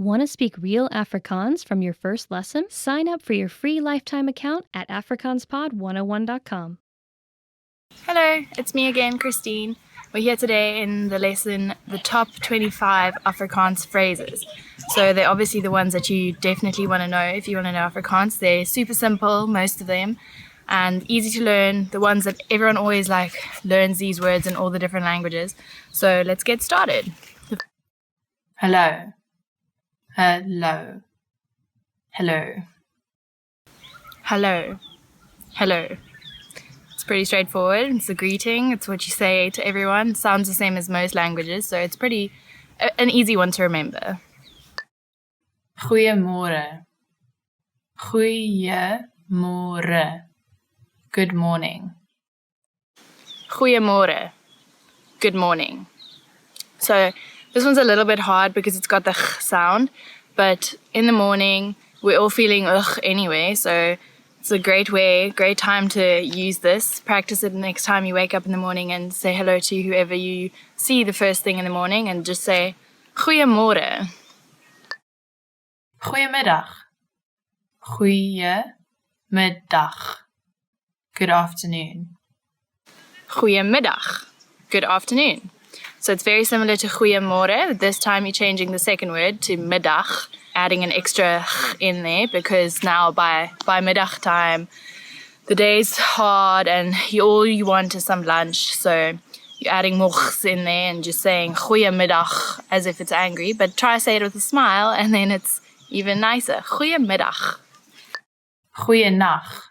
Want to speak real Afrikaans from your first lesson? Sign up for your free lifetime account at afrikaanspod101.com. Hello, it's me again, Christine. We're here today in the lesson, the top 25 Afrikaans phrases. So they're obviously the ones that you definitely want to know if you want to know Afrikaans. They're super simple, most of them, and easy to learn. The ones that everyone always learns these words in all the different languages. So let's get started. Hello. Hello. Hello. Hello. Hello. It's pretty straightforward. It's a greeting. It's what you say to everyone. It sounds the same as most languages, so it's an easy one to remember. Goeiemorgen. Goeiemorgen. Good morning. Goeiemorgen. Good morning. So this one's a little bit hard because it's got the ch sound, but in the morning we're all feeling ugh anyway, so it's a great time to use this. Practice it next time you wake up in the morning and say hello to whoever you see the first thing in the morning and just say goeiemorgen. Goeiemiddag. Goeiemiddag. Good afternoon. Goeiemiddag. Good afternoon. So it's very similar to goeiemorgen. This time you're changing the second word to middag, adding an extra ch in there because now by middag time, the day's hard and all you want is some lunch. So you're adding more ch's in there and just saying goeiemiddag as if it's angry, but try to say it with a smile and then it's even nicer. Goeiemiddag. Goeienacht.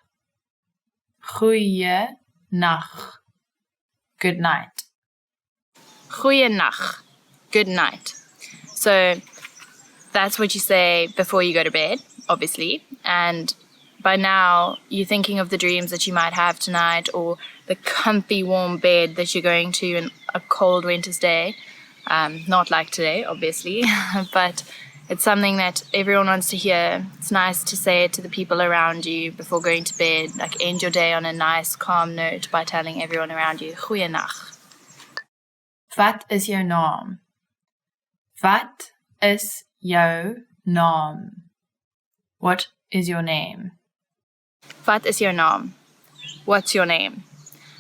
Goeienacht. Good night. Goeienacht. Good night. So that's what you say before you go to bed, obviously. And by now, you're thinking of the dreams that you might have tonight or the comfy warm bed that you're going to in a cold winter's day. Not like today, obviously, but it's something that everyone wants to hear. It's nice to say it to the people around you before going to bed. End your day on a nice, calm note by telling everyone around you, goeienacht. Wat is jou naam? Wat is jou naam? What is your name? Wat is jou naam? What's your name?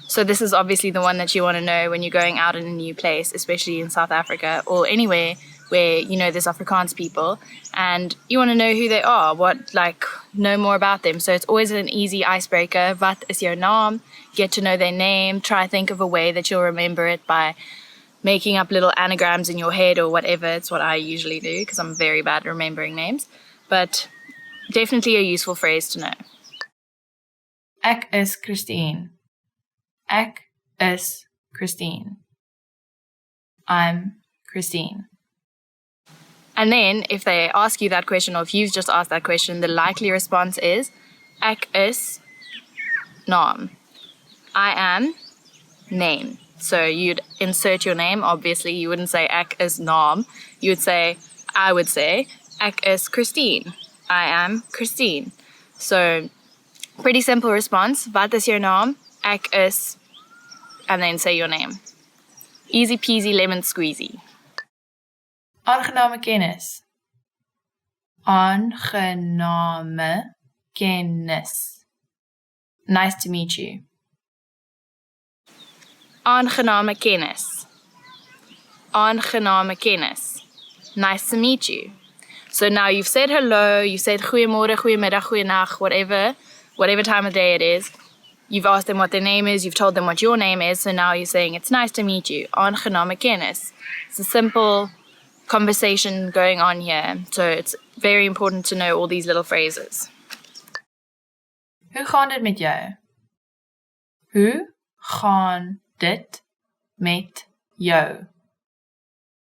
So this is obviously the one that you want to know when you're going out in a new place, especially in South Africa or anywhere where you know there's Afrikaans people and you want to know who they are, know more about them. So it's always an easy icebreaker. Wat is jou naam? Get to know their name. Try to think of a way that you'll remember it by making up little anagrams in your head or whatever. It's what I usually do because I'm very bad at remembering names. But definitely a useful phrase to know. Ek is Christine. Ek is Christine. I'm Christine. And then if they ask you that question or if you've just asked that question, the likely response is Ek is naam. I am name. So you'd insert your name, obviously. You wouldn't say Ek is naam. I would say Ek is Christine. I am Christine. So pretty simple response. Wat is jou naam? Ek is, and then say your name. Easy peasy lemon squeezy. Aangename kennis. Aangename kennis. Nice to meet you. Aangename kennis. Aangename kennis. Nice to meet you. So now you've said hello, you've said goeiemorgen, goeiemiddag, goeienacht, whatever time of day it is. You've asked them what their name is, you've told them what your name is, so now you're saying it's nice to meet you. Aangename kennis. It's a simple conversation going on here, so it's very important to know all these little phrases. Hoe gaan dit met jou? Hoe gaan dit met jou?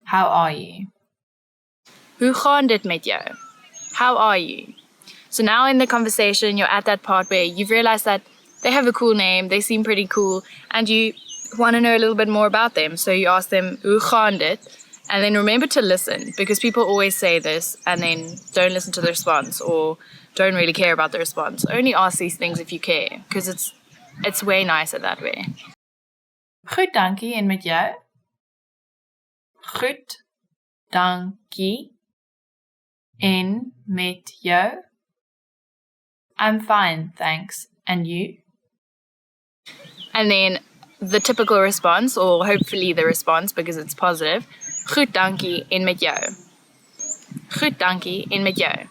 How are you? Hoe gaan dit met jou? How are you? So now in the conversation, you're at that part where you've realized that they have a cool name, they seem pretty cool, and you want to know a little bit more about them. So you ask them, hoe gaan dit? And then remember to listen, because people always say this and then don't listen to the response or don't really care about the response. Only ask these things if you care, because it's way nicer that way. Goed, dankie. En met jou? Goed, dankie. En met jou? I'm fine, thanks. And you? And then the typical response, or hopefully the response because it's positive, goed dankie en met jou. Goed dankie en met jou.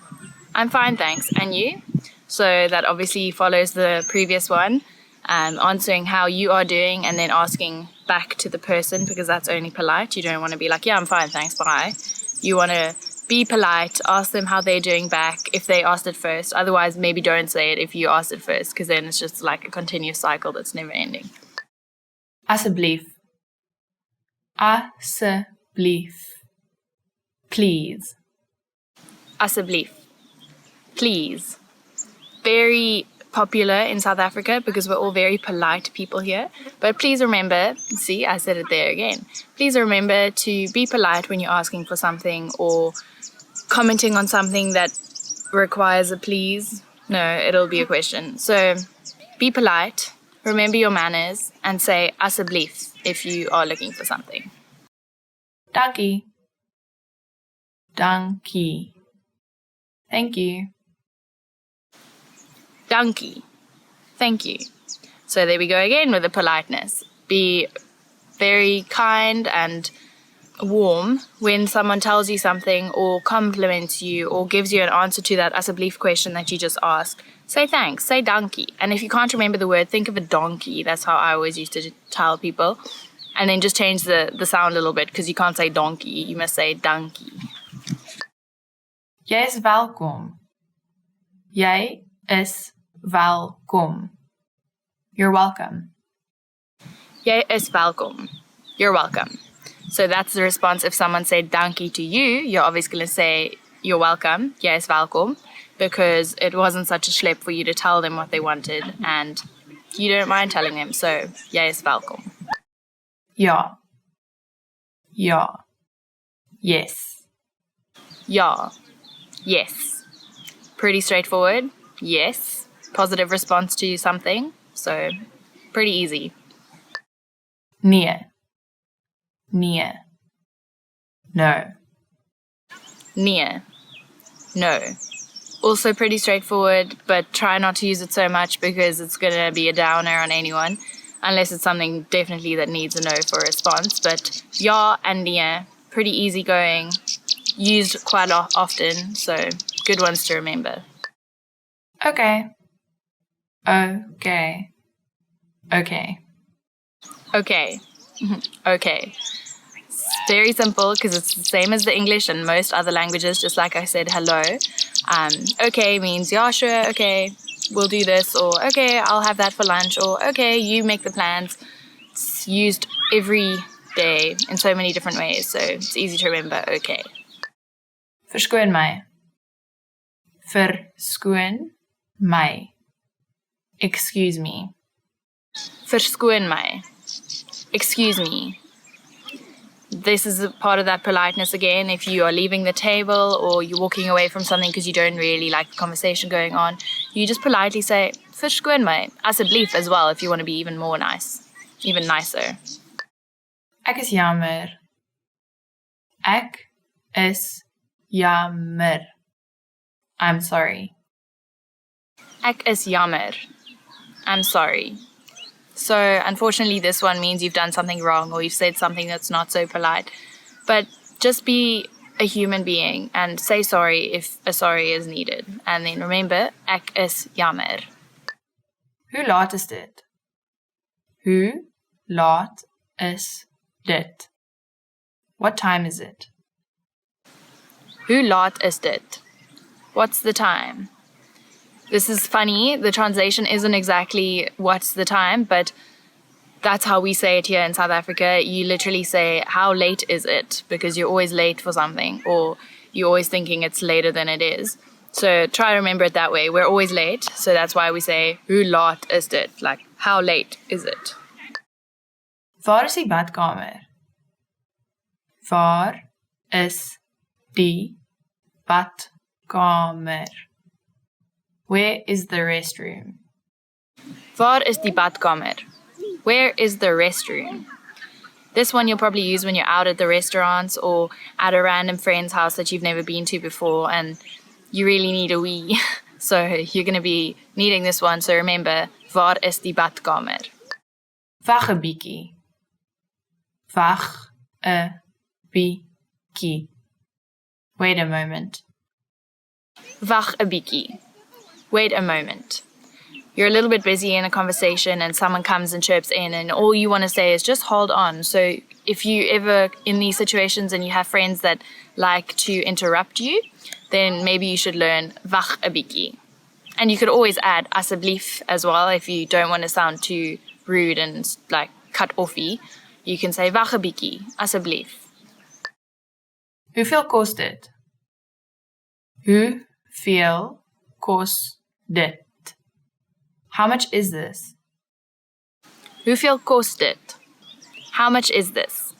I'm fine, thanks. And you? So that obviously follows the previous one, answering how you are doing and then asking back to the person because that's only polite. You don't want to be like, yeah, I'm fine, thanks, bye. You want to be polite, ask them how they're doing back if they asked it first. Otherwise, maybe don't say it if you asked it first because then it's just like a continuous cycle that's never ending. Asseblief. Asseblief. Please. Asseblief. Please. Very popular in South Africa because we're all very polite people here. But please remember, see, I said it there again. Please remember to be polite when you're asking for something or commenting on something that requires a please. No, it'll be a question. So be polite, remember your manners, and say asseblief if you are looking for something. Dankie. Dankie. Thank you. Dankie. Thank you. So there we go again with the politeness. Be very kind and warm when someone tells you something or compliments you or gives you an answer to that asseblief question that you just asked. Say thanks. Say dankie. And if you can't remember the word, think of a donkey. That's how I always used to tell people. And then just change the sound a little bit because you can't say donkey. You must say dankie. Jy is welkom. Jy is welkom. You're welcome. Jy is welkom. You're welcome. So that's the response if someone said dankie to you, you're obviously going to say you're welcome. Jy is welkom. Because it wasn't such a schlep for you to tell them what they wanted and you don't mind telling them. So, jy is welkom. Ja. Ja. Yes. Ja. Yes. Pretty straightforward. Yes. Positive response to something. So, pretty easy. Nee. Nee. No. Nee. No. Also pretty straightforward, but try not to use it so much because it's going to be a downer on anyone. Unless it's something definitely that needs a no for a response. But ja and nee, pretty easygoing. Used quite often, so good ones to remember. Okay. Okay. Okay. Okay. Okay. It's very simple because it's the same as the English and most other languages, just like I said, hello. Okay means, yeah, sure, okay, we'll do this, or okay, I'll have that for lunch, or okay, you make the plans. It's used every day in so many different ways, so it's easy to remember, okay. Verskoon my. Verskoon my. Excuse me. Verskoon my. Excuse me. This is a part of that politeness again. If you are leaving the table or you're walking away from something because you don't really like the conversation going on, you just politely say, verskoon my, asseblief as well if you want to be even more nice, even nicer. Ek is jammer. Ek is jammer. I'm sorry. Ek is jammer. I'm sorry. So unfortunately this one means you've done something wrong or you've said something that's not so polite. But just be a human being and say sorry if a sorry is needed. And then remember, ek is jammer. Hoe laat is dit? Hoe laat is dit? What time is it? Hoe laat is dit? What's the time? This is funny. The translation isn't exactly what's the time, but that's how we say it here in South Africa. You literally say, how late is it? Because you're always late for something, or you're always thinking it's later than it is. So try to remember it that way. We're always late, so that's why we say, hoe laat is dit? Like, how late is it? Waar is die badkamer? Waar is die badkamer? Where is the restroom? Waar is die badkamer? Where is the restroom? This one you'll probably use when you're out at the restaurants or at a random friend's house that you've never been to before and you really need a wee. So you're going to be needing this one. So remember, waar is die badkamer? Wag 'n bietjie. Wag 'n bietjie. Wait a moment. Wag 'n bietjie. Wait a moment. You're a little bit busy in a conversation and someone comes and chirps in and all you want to say is just hold on. So if you ever in these situations and you have friends that like to interrupt you, then maybe you should learn wag 'n bietjie. And you could always add asseblief as well if you don't want to sound too rude and like cut offy. You can say wag 'n bietjie, asseblief. Hoeveel kos dit? Hoeveel kos dit? How much is this? Hoeveel kost dit? How much is this?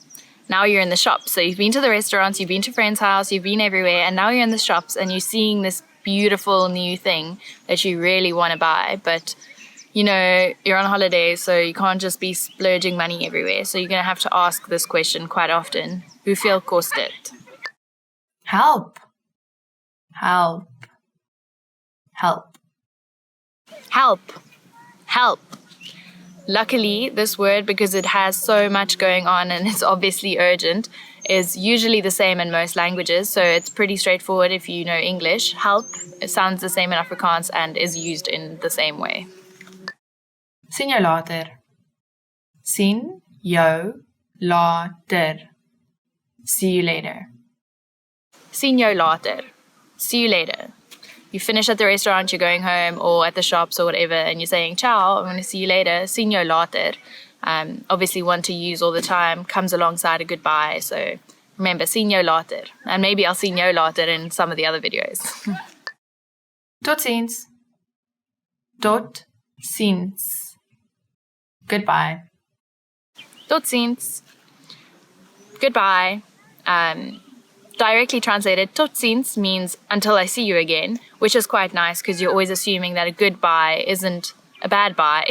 Now you're in the shops. So you've been to the restaurants, you've been to friends' house, you've been everywhere, and now you're in the shops and you're seeing this beautiful new thing that you really want to buy. But, you know, you're on holiday, so you can't just be splurging money everywhere. So you're going to have to ask this question quite often. Hoeveel kost dit? Help. Help. Help. Help. Help. Luckily, this word, because it has so much going on and it's obviously urgent, is usually the same in most languages. So it's pretty straightforward if you know English. Help sounds the same in Afrikaans and is used in the same way. Sien jou later. Sien jou later. See you later. Sien jou later. See you later. You finish at the restaurant, you're going home, or at the shops or whatever, and you're saying, ciao, I'm going to see you later, sien jou later. Obviously one to use all the time, comes alongside a goodbye, so remember, sien jou later. And maybe I'll sien jou later in some of the other videos. Tot ziens. Tot ziens. Goodbye. Tot ziens. Goodbye. Directly translated, tot ziens means until I see you again, which is quite nice because you're always assuming that a goodbye isn't a bad bye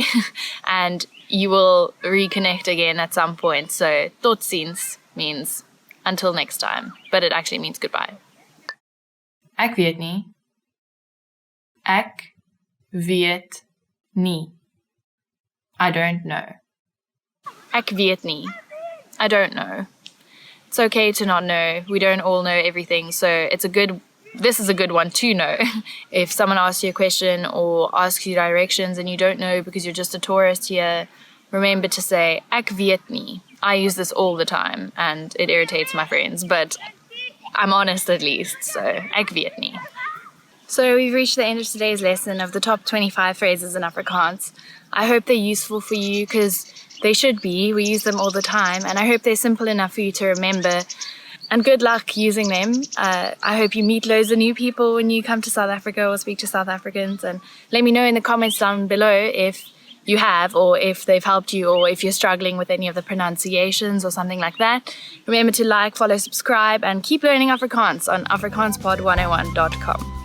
and you will reconnect again at some point. So tot ziens means until next time, but it actually means goodbye. Ek weet nie. Ek weet nie. I don't know. Ek weet nie. I don't know. It's okay to not know. We don't all know everything, so this is a good one to know. If someone asks you a question or asks you directions and you don't know because you're just a tourist here, remember to say, ek weet nie. I use this all the time and it irritates my friends, but I'm honest at least, so ek weet nie. So we've reached the end of today's lesson of the top 25 phrases in Afrikaans. I hope they're useful for you because they should be. We use them all the time, and I hope they're simple enough for you to remember. And good luck using them. I hope you meet loads of new people when you come to South Africa or speak to South Africans. And let me know in the comments down below if you have, or if they've helped you, or if you're struggling with any of the pronunciations or something like that. Remember to like, follow, subscribe, and keep learning Afrikaans on afrikaanspod101.com.